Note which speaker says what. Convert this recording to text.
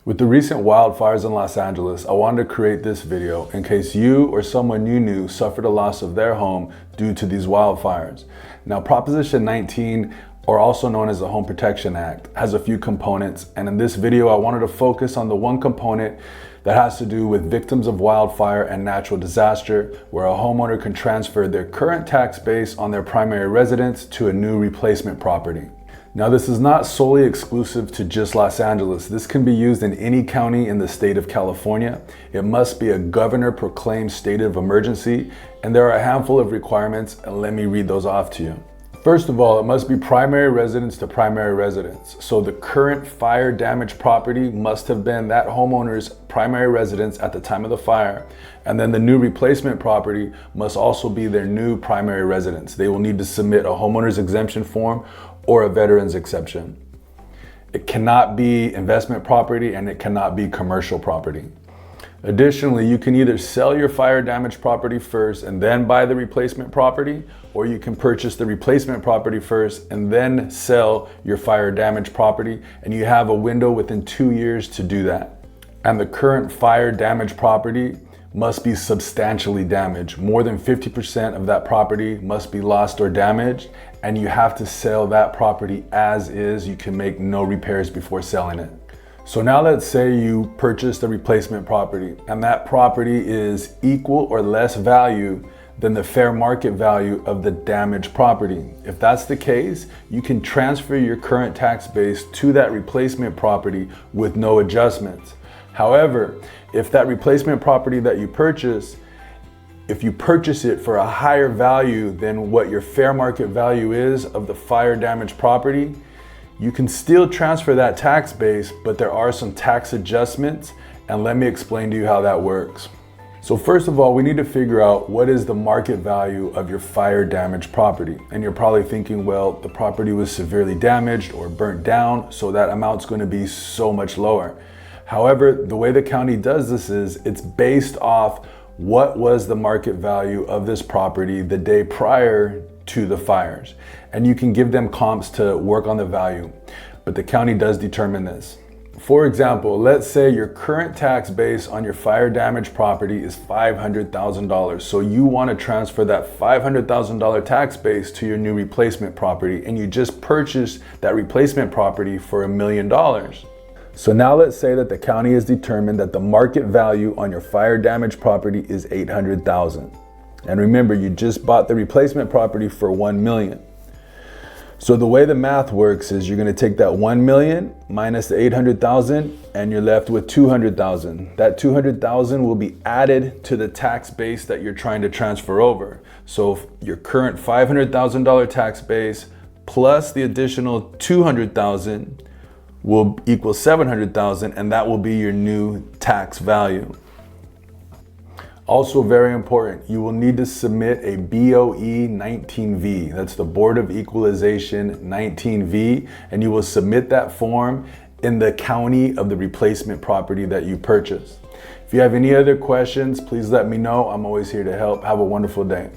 Speaker 1: With the recent wildfires in Los Angeles, I wanted to create this video in case you or someone you knew suffered a loss of their home due to these wildfires. Now, Proposition 19, or also known as the Home Protection Act, has a few components, and in this video I wanted to focus on the one component that has to do with victims of wildfire and natural disaster, where a homeowner can transfer their current tax base on their primary residence to a new replacement property. Now, this is not solely exclusive to just Los Angeles. This can be used in any county in the state of California. It must be a governor-proclaimed state of emergency, and there are a handful of requirements, and let me read those off to you. First of all, it must be primary residence to primary residence. So the current fire damaged property must have been that homeowner's primary residence at the time of the fire. And then the new replacement property must also be their new primary residence. They will need to submit a homeowner's exemption form or a veteran's exception. It cannot be investment property and it cannot be commercial property. Additionally, you can either sell your fire damaged property first and then buy the replacement property, or you can purchase the replacement property first and then sell your fire damaged property, and you have a window within 2 years to do that. And the current fire damaged property must be substantially damaged. More than 50% of that property must be lost or damaged, and you have to sell that property as is. You can make no repairs before selling it. So now let's say you purchase the replacement property and that property is equal or less value than the fair market value of the damaged property. If that's the case, you can transfer your current tax base to that replacement property with no adjustments. However, if that replacement property that you purchase, if you purchase it for a higher value than what your fair market value is of the fire damaged property, you can still transfer that tax base, but there are some tax adjustments, and let me explain to you how that works. So first of all, we need to figure out what is the market value of your fire damaged property. And you're probably thinking, well, the property was severely damaged or burnt down, so that amount's going to be so much lower. However, the way the county does this is it's based off what was the market value of this property the day prior to the fires. And you can give them comps to work on the value, but the county does determine this. For example, let's say your current tax base on your fire damaged property is $500,000. So you want to transfer that $500,000 tax base to your new replacement property, and you just purchased that replacement property for $1 million. So now let's say that the county has determined that the market value on your fire damaged property is $800,000. And remember, you just bought the replacement property for $1 million. So the way the math works is you're going to take that $1 million minus the $800,000 and you're left with $200,000. That $200,000 will be added to the tax base that you're trying to transfer over. So your current $500,000 tax base plus the additional $200,000 will equal $700,000, and that will be your new tax value. Also very important, you will need to submit a BOE 19V. That's the Board of Equalization 19V, and you will submit that form in the county of the replacement property that you purchased. If you have any other questions, please let me know. I'm always here to help. Have a wonderful day.